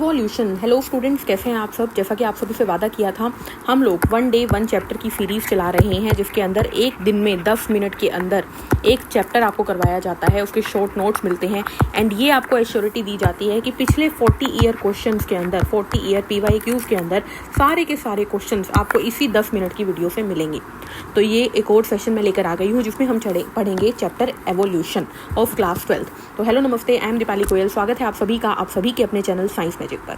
Evolution. Hello students, कैसे हैं आप सब। जैसा कि आप सभी से वादा किया था, हम लोग 1 डे 1 चैप्टर की सीरीज़ चला रहे हैं, जिसके अंदर एक दिन में 10 मिनट के अंदर एक चैप्टर आपको करवाया जाता है, उसके शॉर्ट नोट्स मिलते हैं एंड ये आपको एश्योरिटी दी जाती है कि पिछले 40 ईयर क्वेश्चंस के अंदर, 40 ईयर PYQs के अंदर सारे के सारे क्वेश्चंस आपको इसी 10 मिनट की वीडियो से मिलेंगे। तो ये एक और सेशन में लेकर आ गई हूँ जिसमें हम पढ़ेंगे चैप्टर एवोल्यूशन ऑफ क्लास 12। तो हेलो नमस्ते, आई एम दीपाली गोयल। स्वागत है आप सभी का, आप सभी के अपने चैनल साइंस मैजिक पर।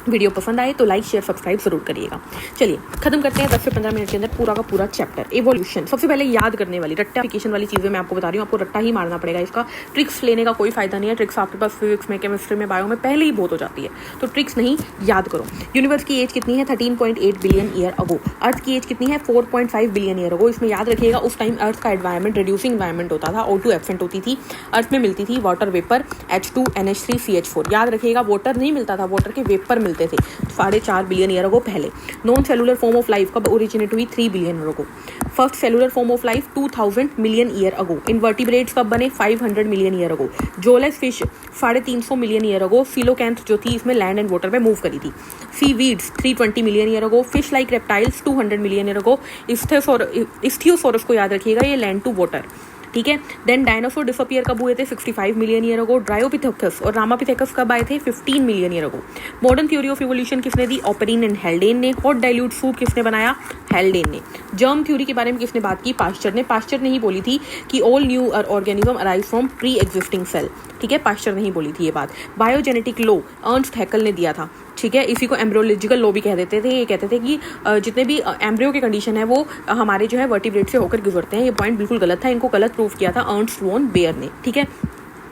वीडियो पसंद आए तो लाइक शेयर सब्सक्राइब जरूर करिएगा। चलिए खत्म करते हैं 10 से 15 मिनट के अंदर पूरा का पूरा चैप्टर एवोल्यूशन। सबसे पहले याद करने वाली रट्टाफिकेशन वाली चीज़ें मैं आपको बता रही हूँ, आपको रट्टा ही मारना पड़ेगा। इसका ट्रिक्स लेने का कोई फायदा नहीं है। ट्रिक्स आपके पास फिजिक्स में, केमिस्ट्री में, बायो में पहले ही बहुत हो जाती है, तो ट्रिक्स नहीं, याद करो। यूनिवर्स की एज कितनी है? 13.8 बिलियन ईयर अगो। अर्थ की एज कितनी है? 4.5 बिलियन ईयर अगो। इसमें याद रखिएगा उस टाइम अर्थ का एनवायरमेंट रिड्यूसिंग एनवायरमेंट होता था, O2 एब्सेंट होती थी। अर्थ में मिलती थी वाटर वेपर H2NH3CH4। याद रखिएगा वाटर नहीं मिलता था, वाटर के वेपर मिलते थे 4.5 बिलियन ईयर अगो पहले। Non cellular form of life कब ओरिजिनेट हुई? 3 billion year ago. First cellular form of life 2000 million year ago. Invertebrates कब बने? 500 million year ago. Jawless fish 350 million year ago. Coelacanth जो थी इसमें लैंड एंड वाटर पे move करी थी। Seaweeds 320 million year ago. Fish like reptiles 200 million year ago. Ichthyosaurus को याद रखिएगा, ये लैंड टू वाटर, ठीक है। देन डायनासोर डिसअपियर कब हुए थे? 65 मिलियन ईयर अगो। ड्रायोपिथेकस और रामापिथेकस कब आए थे? 15 million year ago. Modern theory of evolution किसने दी? ऑपरीन एंड हेल्डेन ने। हॉट डाइल्यूट सूप किसने बनाया? हेल्डेन ने। जर्म थ्योरी के बारे में किसने बात की? पास्चर ने। पास्चर ने ही बोली थी कि all new organism arise from pre existing cell, ठीक है, पास्चर नहीं बोली थी ये बात। बायोजेनेटिक लॉ अर्नस्ट हैकल ने दिया था, ठीक है। इसी को एम्ब्रियोलॉजिकल लॉ भी कह देते थे। ये कहते थे कि जितने भी एम्ब्रियो के कंडीशन है वो हमारे जो है वर्टिब्रेट से होकर गुजरते हैं। ये पॉइंट बिल्कुल गलत था, इनको गलत प्रूव किया था अर्नस्ट वॉन बेयर ने, ठीक है।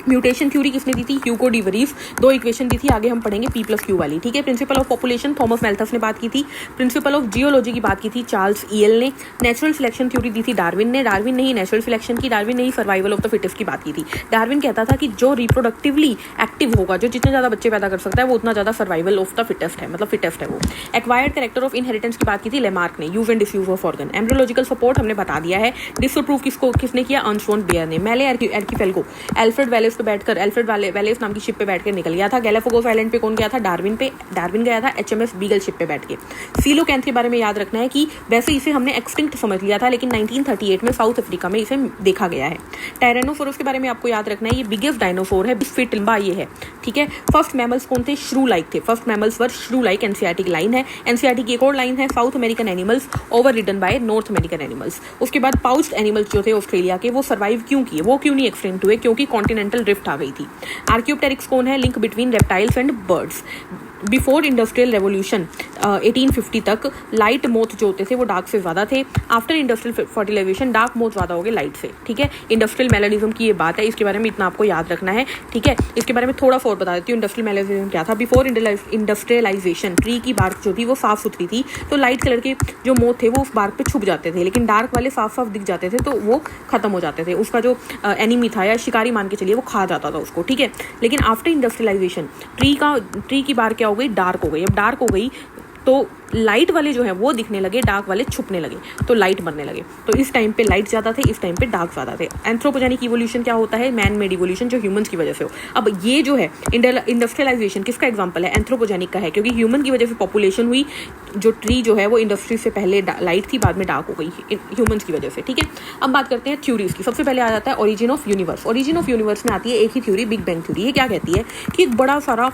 म्यूटेशन थ्योरी किसने दी थी? Hugo de worries. 2 इक्वेशन दी थी, आगे हम पढ़ेंगे P+Q वाली, ठीक है। प्रिंसिपल ऑफ पॉपुलेशन थॉमस मैल्थस ने बात की थी। प्रिंसिपल ऑफ जियोलॉजी की बात की थी चार्ल्स ईएल ने। नेचुरल सिलेक्शन थ्योरी दी थी डार्विन ने। डार्विन ने ही नेचुरल सिलेक्शन की, डार्विन ने ही सर्वाइवल ऑफ द फिटेस्ट की बात की थी। डार्विन कहता था कि जो रिप्रोडक्टिवली एक्टिव होगा, जो जितने ज़्यादा बच्चे पैदा कर सकता है, वो उतना ज़्यादा सर्वाइवल ऑफ द फिटेस्ट है, मतलब फिटेस्ट है वो। एक्वायर्ड कैरेक्टर ऑफ इनहेरिटेंस की बात की थी लेमार्क ने। Use and disuse of organ. Embryological support हमने बता दिया है। डिसप्रूव किसने किया? अर्नस्ट वॉन बेयर ने। मेले आर्किपेलगो एल्फ्रेड वेलेस पे बैठकर, एल्फ्रेड वेलेस नाम की शिप पे बैठकर निकल गया था। गैलापागोस आइलैंड पे कौन गया था? डार्विन गया था HMS बीगल शिप पे बैठ के। सीलोकैंथ के बारे में याद रखना है कि वैसे इसे हमने एक्सटिंक्ट समझ लिया था, लेकिन 1938 में साउथ अफ्रीका में इसे देखा गया है। टायरेनोसोरस के बारे में आपको याद रखना है, ये बिगेस्ट डायनासोर है, 20 फीट लंबा ये है, ठीक है। फर्स्ट मैमल्स कौन थे? श्रू लाइक थे। First mammals were shrew like. NCERT की लाइन है। एनसीईआरटी की एक और लाइन है, South American animals over ridden by North American animals. उसके बाद पाउच्ड एनिमल्स जो थे ऑस्ट्रेलिया के, वो सर्वाइव क्यों किए? वो क्यों नहीं एक्सटिंक्ट हुए? क्योंकि कॉन्टिनेंटल ड्रिफ्ट आ गई थी। आर्कियोप्टेरिक्स कौन है? Link between reptiles and birds. Before industrial revolution 1850 तक लाइट मोथ जो होते थे वो डार्क से ज़्यादा थे। After industrial fertilization dark moth ज़्यादा हो गए लाइट से, ठीक है। इंडस्ट्रियल मेलानिज्म की ये बात है, इसके बारे में इतना आपको याद रखना है, ठीक है। इसके बारे में थोड़ा सा और बता देती हूँ। इंडस्ट्रियल मेलानिज्म क्या था? बिफोर इंडस्ट्रियलाइजेशन ट्री की बार्क जो थी वो साफ सुथरी थी, तो लाइट कलर के जो मोथ थे वो उस बार्क पे छुप जाते थे, लेकिन डार्क वाले साफ साफ दिख जाते थे तो वो खत्म हो जाते थे। उसका जो एनिमी था या शिकारी मान के चलिए, वो खा जाता था उसको, ठीक है। लेकिन आफ्टर इंडस्ट्रियलाइजेशन ट्री की बार्क क्या हो गई? डार्क हो गई। अब डार्क हो गई तो लाइट वाले जो है वो दिखने लगे, डार्क वाले छुपने लगे, तो लाइट मरने लगे। तो इस टाइम पे लाइट ज़्यादा थे, इस टाइम पे डार्क ज़्यादा थे। एंथ्रोपोजेनिक इवोल्यूशन क्या होता है? मैन मेड इवोल्यूशन, जो ह्यूमंस की वजह से हो। अब ये जो है इंडस्ट्रियलाइजेशन किसका एग्जांपल है? एंथ्रोपोजेनिक का है, क्योंकि ह्यूमन की वजह से पॉपुलेशन हुई। जो ट्री जो है वो इंडस्ट्री से पहले लाइट थी, बाद में डार्क हो गई ह्यूमंस की वजह से, ठीक है। अब बात करते हैं थ्योरीज की। सबसे पहले आ जाता है origin of universe. Origin of universe में आती है एक ही थ्योरी, बिग बैंग थ्योरी। ये क्या कहती है कि एक बड़ा सारा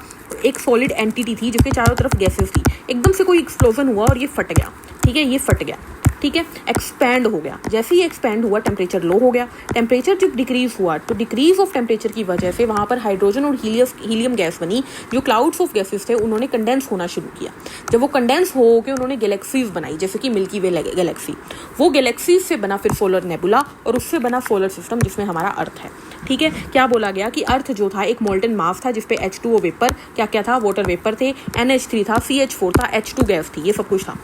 एक सॉलिड एंटिटी थी जिसके चारों तरफ गैसेस थी, एकदम से कोई एक्सप्लोजन हुआ और ये फट गया, ठीक है, ये फट गया, ठीक है, एक्सपैंड हो गया। जैसे ही एक्सपैंड हुआ टेम्परेचर लो हो गया। टेम्परेचर जब डिक्रीज हुआ तो डिक्रीज ऑफ टेम्परेचर की वजह से वहाँ पर हाइड्रोजन और हीलियम गैस बनी। जो क्लाउड्स ऑफ गैसेस थे उन्होंने कंडेंस होना शुरू किया। जब वो कंडेंस हो के उन्होंने गैलेक्सीज बनाई, जैसे कि मिल्की वे गैलेक्सी। वो गैलेक्सीज से बना फिर सोलर नेबुला और उससे बना सोलर सिस्टम, जिसमें हमारा अर्थ है, ठीक है। क्या बोला गया कि अर्थ जो था एक मोल्टन मास था, जिसपे H2O वेपर, क्या क्या था? वाटर वेपर थे, NH3 था, CH4 था, H2 गैस थी, ये सब कुछ था।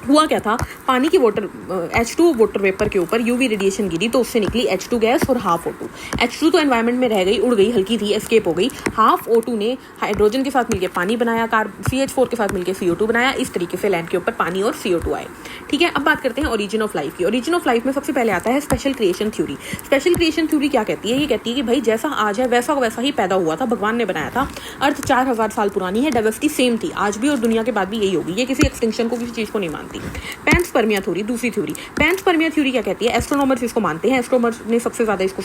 हुआ क्या था, पानी की वाटर H2 वाटर वेपर के ऊपर यूवी रेडिएशन गिरी तो उससे निकली H2 गैस और हाफ O2। H2 तो एनवायरनमेंट में रह गई, उड़ गई, हल्की थी, एस्केप हो गई। हाफ O2 ने हाइड्रोजन के साथ मिलकर पानी बनाया, CH4 के साथ मिलकर CO2 बनाया। इस तरीके से लैंड के ऊपर पानी और CO2 आए। ठीक है, अब बात करते हैं ओरिजिन ऑफ लाइफ की। ओरिजिन ऑफ लाइफ में सबसे पहले आता है special creation theory. Special creation theory क्या कहती है? ये कहती है कि भाई जैसा आज है वैसा वैसा ही पैदा हुआ था, भगवान ने बनाया था। अर्थ 4000 साल पुरानी है, डाइवर्सिटी सेम थी, आज भी और दुनिया के बाद भी यही होगी। ये किसी एक्सटिंक्शन को, किसी चीज को नहीं मानती। पैंसपर्मिया थ्योरी, दूसरी थ्योरी। पैंसपर्मिया थ्योरी क्या कहती है? एस्ट्रोनॉमर्स इसको मानते हैं, एस्ट्रोनॉमर्स ने सबसे ज्यादा इसको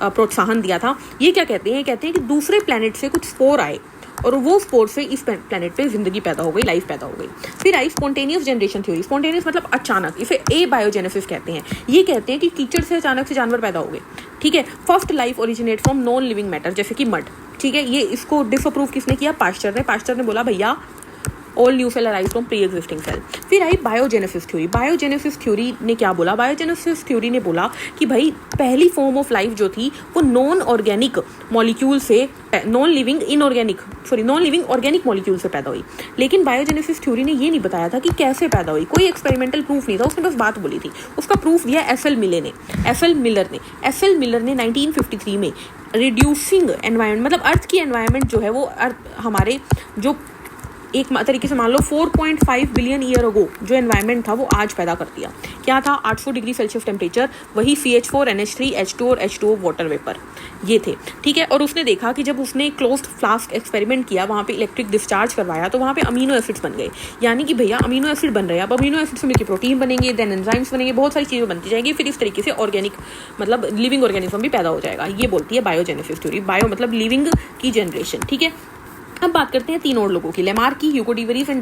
प्रोत्साहन दिया था। ये क्या कहते हैं? कहते हैं कि दूसरे प्लेनेट से कुछ स्पोर आए और वो स्पोर से इस प्लेनेट पे जिंदगी पैदा हो गई, लाइफ पैदा हो गई। फिर आई स्पॉन्टेनियस जनरेशन थ्योरी। स्पॉन्टेनियस मतलब अचानक, इसे ए बायोजेनेसिस कहते हैं। ये कहते हैं कि कीचड़ से अचानक से जानवर पैदा हो गए। ठीक है, first life originate from non living matter, जैसे कि मड। ठीक है, ये इसको डिसअप्रूव किसने किया? पाश्चर ने। पाश्चर ने बोला भैया all new cell arise from pre existing cell. फिर आई बायोजेनेसिस थ्योरी। बायोजेनेसिस थ्योरी ने क्या बोला? बायोजेनेसिस थ्योरी ने बोला कि भाई पहली फॉर्म ऑफ लाइफ जो थी वो नॉन ऑर्गेनिक मॉलिक्यूल से, नॉन लिविंग ऑर्गेनिक मॉलिक्यूल से पैदा हुई। लेकिन बायोजेनेसिस थ्योरी ने ये नहीं बताया था कि कैसे पैदा हुई, कोई एक्सपेरिमेंटल प्रूफ नहीं था, उसने बस बात बोली थी। उसका प्रूफ दिया एसएल मिलर ने 1953 में। रिड्यूसिंग एनवायरनमेंट मतलब अर्थ की एनवायरनमेंट जो है वो अर्थ हमारे जो एक तरीके से मान लो 4.5 बिलियन ईयर अगो जो एनवायरनमेंट था वो आज पैदा कर दिया। क्या था? 800 डिग्री सेल्सियस टेम्परेचर, वही CH4 NH3 H2 और H2O वाटर वेपर, ये थे। ठीक है, और उसने देखा कि जब उसने क्लोज्ड फ्लास्क एक्सपेरिमेंट किया, वहाँ पे इलेक्ट्रिक डिस्चार्ज करवाया तो वहाँ पे अमीनो एसिड्स बन गए। यानी कि भैया अमीनो एसिड बन रहे हैं, अब अमीनो एसिड से मिलकर प्रोटीन बनेंगे, देन एंजाइम्स बनेंगे, बहुत सारी चीज़ें बनती जाएंगी। फिर इस तरीके से ऑर्गेनिक मतलब लिविंग ऑर्गेनिज्म भी पैदा हो जाएगा। ये बोलती है बायोजेनेसिस थ्योरी। बायो मतलब लिविंग की जनरेशन। ठीक है, अब बात करते हैं तीन और लोगों की, लेमार्क की, Hugo de Vries and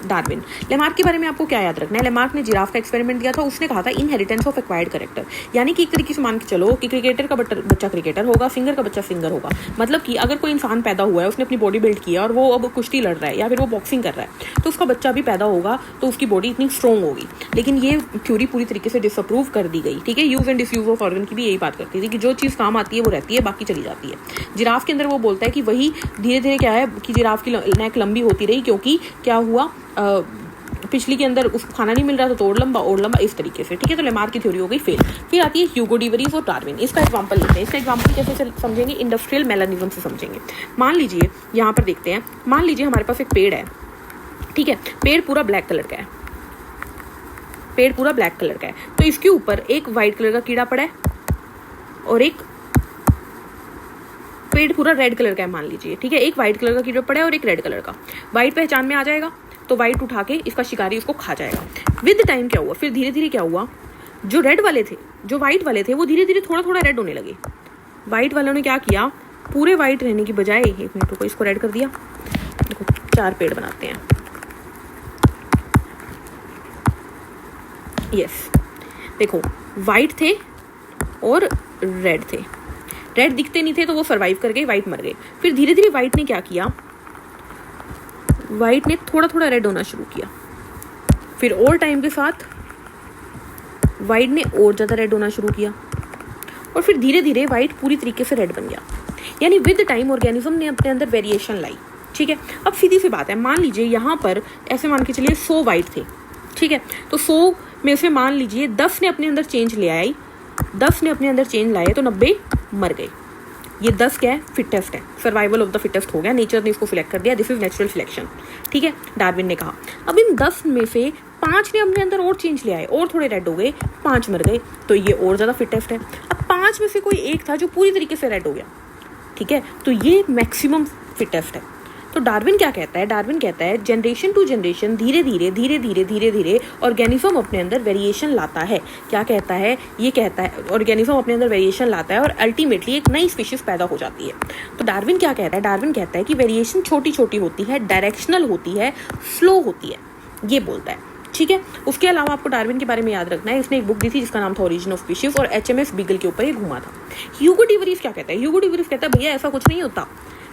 Darwin. Lamarck के बारे में आपको क्या याद रखना है? लेमार्क ने जिराफ का एक्सपेरिमेंट दिया था। उसने कहा था इनहेरिटेंस ऑफ एक्वायर्ड कैरेक्टर, यानी कि एक तरीके से मान के चलो कि क्रिकेटर का बच्चा क्रिकेटर होगा, सिंगर का बच्चा सिंगर होगा। मतलब कि अगर कोई इंसान पैदा हुआ है, उसने अपनी बॉडी बिल्ड किया और वो अब कुश्ती लड़ रहा है या फिर वो बॉक्सिंग कर रहा है, तो उसका बच्चा भी पैदा होगा तो उसकी बॉडी इतनी स्ट्रॉन्ग होगी। लेकिन ये थ्योरी पूरी तरीके से डिसअप्रूव कर दी गई। ठीक है, use and disuse of organ की भी यही बात करती थी कि जो चीज़ काम आती है वो रहती है, बाकी चली जाती है। जिराफ के अंदर वो बोलता है कि वही धीरे धीरे क्या है कि जिराफ की नेक लंबी होती रही, क्योंकि क्या हुआ पिछली के अंदर उसको खाना नहीं मिल रहा था तो और लंबा इस तरीके से। ठीक है, तो लेमार्क की थ्योरी हो गई फेल। फिर आती है ह्यूगो डी वेरिस और डार्विन। इसका एग्जांपल लेते हैं। इसका एग्जांपल कैसे समझेंगे? इंडस्ट्रियल मेलानिज्म से समझेंगे। मान लीजिए यहाँ पर देखते हैं, मान लीजिए हमारे पास एक पेड़ है। ठीक है, पेड़ पूरा ब्लैक कलर का है, तो इसके ऊपर एक व्हाइट कलर का कीड़ा पड़ा है और एक पेड़ पूरा रेड कलर का है मान लीजिए। ठीक है, एक व्हाइट कलर का कीड़ा पड़ा है और एक रेड कलर का। व्हाइट पहचान में आ जाएगा तो व्हाइट उठा के इसका शिकारी उसको खा जाएगा। विद टाइम क्या हुआ? फिर धीरे धीरे क्या हुआ? जो व्हाइट वाले थे वो धीरे धीरे थोड़ा थोड़ा रेड होने लगे। व्हाइट वालों ने क्या किया? पूरे व्हाइट रहने की बजाय, एक मिनट रुको, इसको रेड कर दिया। देखो 4 पेड़ बनाते हैं। यस, देखो व्हाइट थे और रेड थे। रेड दिखते नहीं थे तो वो सरवाइव कर गए, व्हाइट मर गए। फिर धीरे धीरे व्हाइट ने क्या किया? व्हाइट ने थोड़ा थोड़ा रेड होना शुरू किया। फिर और टाइम के साथ व्हाइट ने और ज़्यादा रेड होना शुरू किया और फिर धीरे धीरे व्हाइट पूरी तरीके से रेड बन गया। यानी विद टाइम ऑर्गेनिज्म ने अपने अंदर वेरिएशन लाई। ठीक है, अब सीधी सी बात है, मान लीजिए यहाँ पर ऐसे मान के चलिए 100 व्हाइट थे। ठीक है, तो 100 में से मान लीजिए 10 ने अपने अंदर चेंज ले आए, 10 ने अपने अंदर चेंज लाए तो 90 मर गए। ये 10 क्या है? फिटेस्ट है, सर्वाइवल ऑफ द फिटेस्ट हो गया, नेचर ने इसको सिलेक्ट कर दिया, दिस इज नेचुरल सिलेक्शन। ठीक है, डार्विन ने कहा। अब इन 10 में से 5 ने अपने अंदर और चेंज ले आए और थोड़े रेड हो गए, 5 मर गए, तो ये और ज़्यादा फिटेस्ट है। अब 5 में से कोई एक था जो पूरी तरीके से रेड हो गया। ठीक है, तो ये मैक्सिमम फिटेस्ट है। तो डार्विन क्या कहता है? डार्विन कहता है जनरेशन टू जनरेशन धीरे धीरे ऑर्गेनिज्म अपने अंदर वेरिएशन लाता है। क्या कहता है? ये कहता है ऑर्गेनिज्म अपने अंदर वेरिएशन लाता है और अल्टीमेटली एक नई स्पीशीज पैदा हो जाती है। तो डार्विन क्या कहता है? डार्विन कहता है कि वेरिएशन छोटी छोटी होती है, डायरेक्शनल होती है, स्लो होती है, ये बोलता है। ठीक है, उसके अलावा आपको डार्विन के बारे में याद रखना है, इसने एक बुक दी थी जिसका नाम था ओरिजिन ऑफ स्पीशीज और HMS बीगल के ऊपर ये घुमा था। ह्यूगो डी वेरिस क्या कहता है? ह्यूगो डी वेरिस कहता है भैया ऐसा कुछ नहीं होता,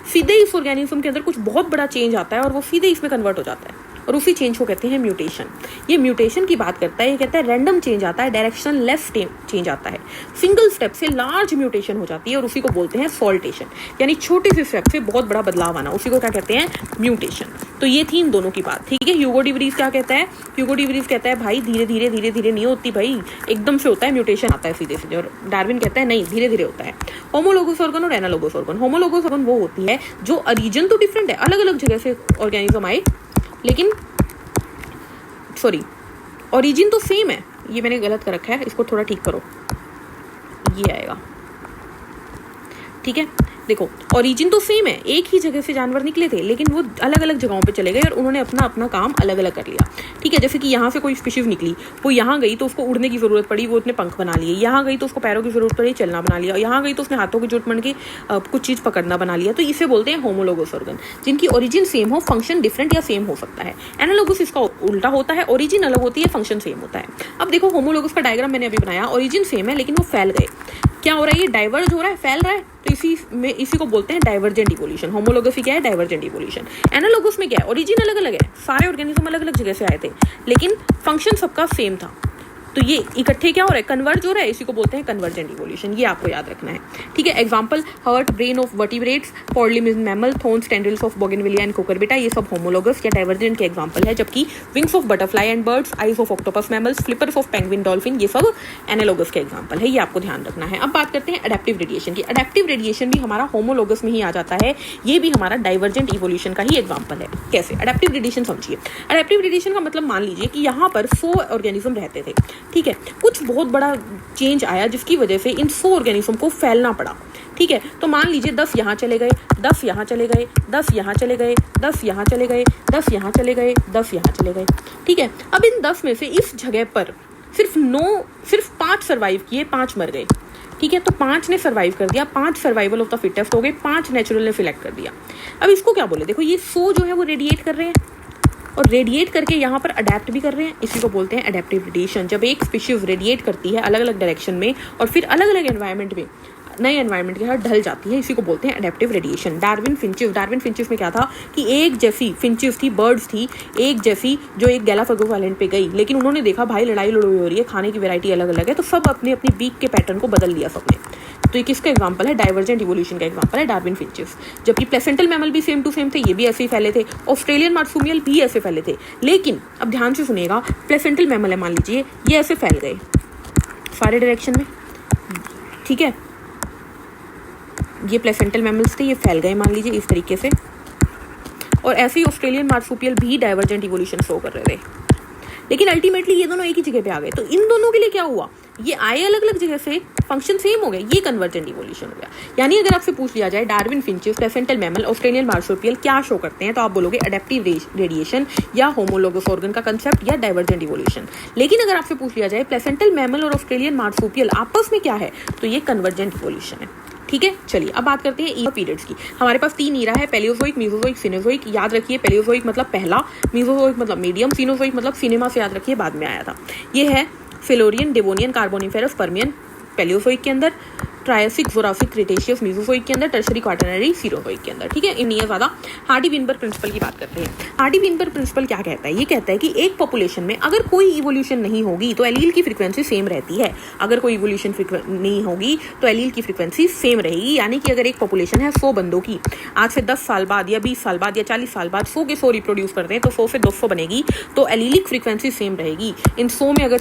सीधे इस ऑर्गेनिज्म के अंदर कुछ बहुत बड़ा चेंज आता है और वो सीधे इसमें कन्वर्ट हो जाता है और उसी चेंज को कहते हैं म्यूटेशन। ये म्यूटेशन की बात करता है, ये कहता है रैंडम चेंज आता है, डायरेक्शन लेफ्ट चेंज आता है, सिंगल स्टेप से लार्ज म्यूटेशन हो जाती है और उसी को बोलते हैं सॉल्टेशन, यानी छोटे से स्टेप से बहुत बड़ा बदलाव आना, उसी को क्या कहते हैं म्यूटेशन। तो ये थी इन दोनों की बात, ठीक है। ह्यूगो डी व्रीज क्या कहता है, ह्यूगो डी व्रीज कहता है भाई धीरे धीरे धीरे धीरे नहीं होती भाई, एकदम से होता है, म्यूटेशन आता है सीधे सीधे, और डार्विन कहता है नहीं धीरे धीरे होता है। होमोलोगस ऑर्गन और एनालोगस ऑर्गन, होमोलोगस ऑर्गन वो होती है जो ओरिजिन तो डिफरेंट है, अलग अलग जगह से ऑर्गेनिज्म आए, लेकिन सॉरी ओरिजिन तो सेम है, ये मैंने गलत कर रखा है, इसको थोड़ा ठीक करो, ये आएगा, ठीक है। देखो ओरिजिन तो सेम है, एक ही जगह से जानवर निकले थे, लेकिन वो अलग अलग जगहों पे चले गए और उन्होंने अपना अपना काम अलग अलग कर लिया, ठीक है। जैसे कि यहाँ से कोई स्पीशीज निकली, वो यहाँ गई तो उसको उड़ने की जरूरत पड़ी, वो उसने पंख बना लिए, यहाँ गई तो उसको पैरों की जरूरत पड़ी, चलना बना लिया, यहाँ गई तो उसने हाथों की जरूरत पड़ के कुछ चीज़ पकड़ना बना लिया, तो इसे बोलते हैं होमोलोगस ऑर्गन, जिनकी ओरिजिन सेम हो, फंक्शन डिफरेंट या सेम हो सकता है। एनालोगस इसका उल्टा होता है, ओरिजिन अलग होती है, फंक्शन सेम होता है। अब देखो होमोलोगस का डायग्राम मैंने अभी बनाया, ओरिजिन सेम है लेकिन वो फैल गए, क्या हो रहा है, ये डाइवर्ज हो रहा है, फैल रहा है, तो इसी को बोलते हैं डाइवर्जेंट इवोल्यूशन। होमोलोगस क्या है, डाइवर्जेंट इवोल्यूशन। एनालोगस में क्या है, ओरिजिन अलग अलग है, सारे ऑर्गेनिज्म अलग अलग जगह से आए थे, लेकिन फंक्शन सबका सेम था, तो ये इकट्ठे क्या हो रहा है, कन्वर्ज हो रहा है, इसी को बोलते हैं कन्वर्जेंट इवोल्यूशन, ये आपको याद रखना है, ठीक है। Example heart, brain of vertebrates, पॉडलिम in mammal, thorns, tendrils of bougainvillea and cucurbita, ये सब होमोलोगस या डाइवर्जेंट के एग्जांपल है, जबकि wings of butterfly and birds, eyes of octopus mammals, flippers of penguin, dolphin, ये सब एनालोगस के एग्जांपल है, ये आपको ध्यान रखना है। अब बात करते हैं अडैप्टिव रेडिएशन की। अडैप्टिव रेडिएशन भी हमारा होमोलोगस में ही आ जाता है, ये भी हमारा डाइवर्जेंट इवोल्यूशन का ही एग्जांपल है। कैसे अडैप्टिव रेडिएशन समझिए। अडैप्टिव रेडिएशन का मतलब मान लीजिए कि यहाँ पर 100 ऑर्गेनिज्म रहते थे, ठीक है, कुछ बहुत बड़ा चेंज आया जिसकी वजह से इन 100 ऑर्गेनिज्म को फैलना पड़ा, ठीक है। तो मान लीजिए 10 यहाँ चले गए, 10 यहाँ चले गए, 10 यहाँ चले गए, 10 यहाँ चले गए, 10 यहाँ चले गए, 10 यहाँ चले गए, ठीक है। अब इन 10 में से इस जगह पर सिर्फ 5 सर्वाइव किए, 5 मर गए, ठीक है। तो 5 ने सर्वाइव कर दिया, 5 सर्वाइवल ऑफ द फिटेस्ट हो गए, 5 नेचुरल ने सिलेक्ट कर दिया। अब इसको क्या बोले, देखो ये 100 जो है वो रेडिएट कर रहे हैं और रेडिएट करके यहाँ पर अडेप्ट भी कर रहे हैं, इसी को बोलते हैं अडेप्टिव रेडिएशन। जब एक स्पीशीज रेडिएट करती है अलग अलग डायरेक्शन में और फिर अलग अलग एनवायरनमेंट में, नए एनवायरनमेंट के साथ ढल जाती है, इसी को बोलते हैं अडेप्टिव रेडिएशन। डार्विन फिंचेस में क्या था कि एक जैसी फिंचेस थी, बर्ड्स थी एक जैसी, जो एक गैलापागोस आइलैंड पे गई, लेकिन उन्होंने देखा भाई लड़ाई लड़ोई हो रही है, खाने की वैरायटी अलग अलग है, तो सब अपने अपनी बीक के पैटर्न को बदल लिया सबने। तो ये किसका एग्जांपल है, डाइवर्जेंट इवोल्यूशन का एग्जांपल है डार्विन फिंचेस। जबकि प्लेसेंटल मैमल भी सेम टू सेम थे, ये भी ऐसे ही फैले थे, ऑस्ट्रेलियन मार्सुमियल भी ऐसे फैले थे, लेकिन अब ध्यान से सुनिएगा, प्लेसेंटल मैमल है मान लीजिए, ये ऐसे फैल गए सारे डायरेक्शन में, ठीक है, ये प्लेसेंटल मैमल्स थे, ये फैल गए मान लीजिए इस तरीके से, और ऐसे ही ऑस्ट्रेलियन मार्सुपियल भी डाइवर्जेंट इवोल्यूशन शो कर रहे थे, लेकिन अल्टीमेटली ये दोनों एक ही जगह पे आ गए। तो इन दोनों के लिए क्या हुआ, ये आए अलग अलग जगह से, फंक्शन सेम हो गया, ये कन्वर्जेंट इवोल्यूशन हो गया। यानी अगर आपसे पूछ लिया जाए Darwin finches, placental mammal, Australian marsupial क्या शो करते हैं, तो आप बोलोगे अडेप्टिव रेडिएशन या होमोलोगस ऑर्गन का कंसेप्ट या डाइवर्जेंट इवोल्यूशन। लेकिन अगर आपसे पूछ लिया जाए प्लेसेंटल मैमल और ऑस्ट्रेलियन मार्सुपियल आपस में क्या है, तो ये कन्वर्जेंट इवोल्यूशन है, ठीक है। चलिए अब बात करते हैं ईरा पीरियड्स की। हमारे पास 3 ईरा है, पैलियोजोइक, मीसोजोइक, सिनोजोइक। याद रखिए पैलियोजोइक मतलब पहला, मीसोजोइक मतलब मीडियम, सिनोजोइक मतलब सिनेमा से याद रखिए बाद में आया था। ये है फिलोरियन, डेवोनियन, कार्बोनिफेरस, पर्मियन पैलियोजोइक के अंदर, ट्रायसिक, जोरासिक, क्रिटेशियस मीसोजोइक के अंदर, टर्शरी क्वाटरनरी सीरोजोइक के अंदर, ठीक है। इन ये ज़्यादा हार्डी-विनबर्ग प्रिंसिपल की बात करते हैं। हार्डी-विनबर्ग प्रिंसिपल क्या कहता है, ये कहता है कि एक पॉपुलेशन में अगर कोई इवोल्यूशन नहीं होगी तो एलील की फ्रीक्वेंसी सेम रहती है, अगर कोई इवोल्यूशन नहीं होगी तो एलील की फ्रीक्वेंसी सेम रहेगी। यानी कि अगर एक पॉपुलेशन है 100 बंदों की, आज से 10 साल बाद या 20 साल बाद या 40 साल बाद 100 के 100 रिप्रोड्यूस करते हैं, तो 100 से 200 बनेगी, तो एलीलिक फ्रीक्वेंसी सेम रहेगी। इन 100 में अगर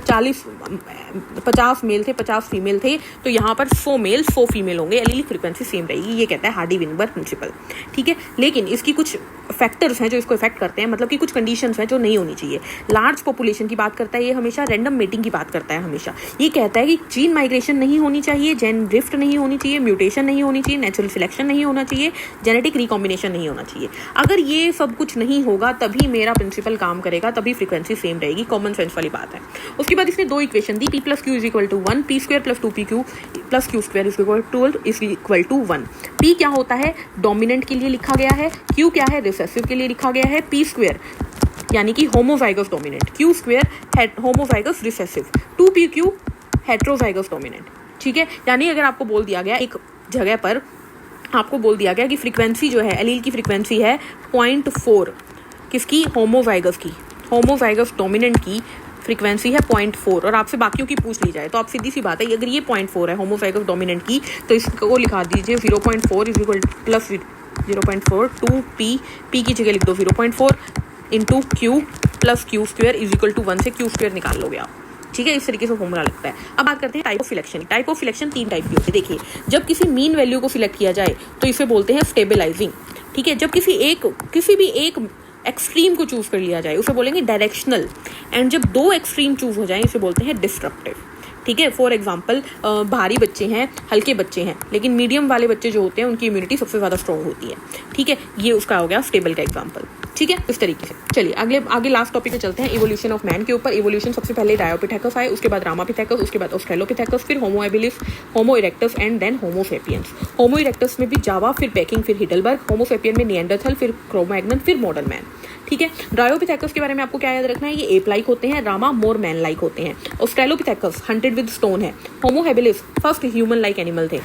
50 मेल थे, 50 फीमेल थे, तो यहाँ पर 100 मेल 100 फीमेल होंगे, एलीलिक फ्रीक्वेंसी सेम रहेगी। ये कहता है हार्डी-विनबर्ग प्रिंसिपल, ठीक है। लेकिन इसकी कुछ फैक्टर्स हैं जो इसको इफेक्ट करते हैं, मतलब कि कुछ कंडीशंस हैं जो नहीं होनी चाहिए। लार्ज पॉपुलेशन की बात करता है ये हमेशा, रैंडम मेटिंग की बात करता है हमेशा। ये कहता है कि जीन माइग्रेशन नहीं होनी चाहिए, जेन ड्रिफ्ट नहीं होनी चाहिए, म्यूटेशन नहीं होनी चाहिए, नेचुरल सिलेक्शन नहीं होना चाहिए, जेनेटिक रिकॉम्बिनेशन नहीं होना चाहिए। अगर ये सब कुछ नहीं होगा तभी मेरा प्रिंसिपल काम करेगा, तभी फ्रीक्वेंसी सेम रहेगी। कॉमन सेंस वाली बात है। उसके बाद इसने 2 इक्वेशन दी, p + q = 1, p² + 2pq + q² = 1। p क्या होता है, डोमिनेंट के लिए लिखा गया है, q क्या है, रिसेसिव के लिए लिखा गया है, p² यानी कि homozygous dominant, q² homozygous recessive, 2pq heterozygous dominant, ठीक है। यानी अगर आपको बोल दिया गया, एक जगह पर आपको बोल दिया गया कि फ्रीक्वेंसी जो है एलील की फ्रीक्वेंसी है 0.4, किसकी, होमोजाइगस की, होमोजाइगस डोमिनेंट की फ्रीक्वेंसी है 0.4 और आपसे बाकियों की पूछ ली जाए तो आप सीधी सी बात है, अगर ये 0.4 है होमोजाइगस डोमिनेंट की तो इसको लिखा दीजिए 0.4 is equal plus 0.4 two p की जगह लिख दो 0.4 into q plus q square is equal to 1 से क्यू स्क्वायर निकाल लोगे आप, ठीक है। इस तरीके से फॉर्मूला लगता है। अब बात करते हैं type of selection. Type of selection 3 type की होती है। देखिए, जब किसी मीन वैल्यू को सिलेक्ट किया जाए तो इसे बोलते हैं स्टेबलाइजिंग, ठीक है। जब किसी भी एक एक्सट्रीम को चूज कर लिया जाए उसे बोलेंगे डायरेक्शनल, एंड जब 2 एक्सट्रीम चूज हो जाए इसे बोलते हैं डिस्ट्रप्टिव, ठीक है। फॉर एग्जाम्पल, भारी बच्चे हैं, हल्के बच्चे हैं, लेकिन मीडियम वाले बच्चे जो होते हैं उनकी इम्यूनिटी सबसे ज़्यादा स्ट्रॉन्ग होती है, ठीक है। ये उसका हो गया स्टेबल का एग्जाम्पल, ठीक है। इस तरीके से चलिए आगे लास्ट टॉपिक पे चलते हैं, इवोल्यूशन ऑफ मैन के ऊपर। इवोल्यूशन सबसे पहले डायोपिथेकस आए, उसके बाद रामापिथेकस, उसके बाद ऑस्ट्रेलोपिथेकस, फिर homo habilis, homo erectus and then homo sapiens. Homo erectus में भी जावा, फिर पेकिंग, फिर हिडलबर्ग। होमो सेपियन में निएंडरथल, फिर क्रो-मैग्नन, फिर मॉडर्न मैन, ठीक है। डायोपिथेकस के बारे में आपको क्या याद रखना है, ये एप लाइक होते हैं, रामा मोर मैन लाइक होते हैं। ऑस्ट्रेलोपिथेकस हंटेड विद स्टोन है। Homo habilis first human like animal थे।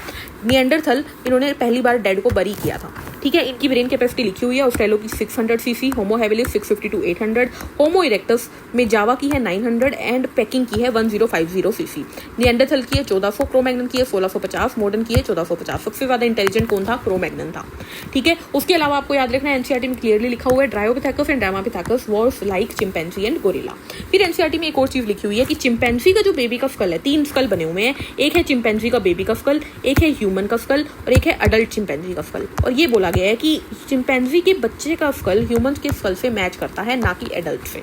निएंडरथल इन्होंने पहली बार डेड को बरी किया था, ठीक है। इनकी ब्रेन कैपेसिटी लिखी हुई है, ऑस्ट्रेलो की 600 CC, Homo habilis 650 to 800, homo erectus में जावा की है 900 एंड पेकिंग की है 1050 सीसी। निएंडरथल की है 1400, क्रो-मैग्नन की है 1650, मॉडर्न की है 1450। सबसे ज्यादा इंटेलिजेंट कौन था, क्रो-मैग्नन था, ठीक है। उसके अलावा आपको याद रखना है एनसीईआरटी में क्लियरली लिखा हुआ है Dryopithecus and Ramapithecus was like chimpanzee and gorilla. फिर एनसीईआरटी में एक और चीज लिखी हुई है कि चिंपैंजी का जो बेबी का स्कल है, 3 स्कल बने हुए हैं, एक है चिंपैंजी का बेबी का स्कल, एक है ह्यूमन का स्कल और एक है अडल्ट चिंपैंजी का स्कल। और ये बोला गया है कि चिंपैंजी के बच्चे का स्कल ह्यूमन के स्कल से मैच करता है, ना कि एडल्ट से,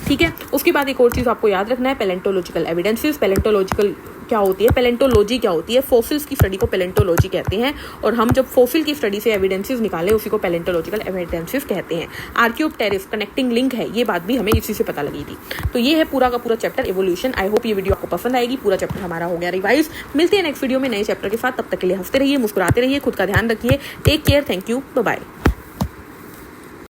ठीक है। उसके बाद एक और चीज आपको याद रखना है, पैलेंटोलॉजिकल एविडेंसेस। पैलेंटोलॉजिकल क्या होती है, पैलेंटोलॉजी क्या होती है, फॉसिल्स की स्टडी को पैलेंटोलॉजी कहते हैं, और हम जब फॉसिल की स्टडी से एविडेंसेस निकालें उसी को पैलेंटोलॉजिकल एविडेंसेस कहते हैं। आर्कियोप्टेरिस कनेक्टिंग लिंक है, ये बात भी हमें इसी से पता लगी थी। तो ये है पूरा का पूरा चैप्टर इवोल्यूशन। आई होप ये वीडियो आपको पसंद आएगी। पूरा चैप्टर हमारा हो गया रिवाइज। मिलते हैं नेक्स्ट वीडियो में नए चैप्टर के साथ, तब तक के लिए हंसते रहिए, मुस्कुराते रहिए, खुद का ध्यान रखिए। Take care, thank you, bye bye.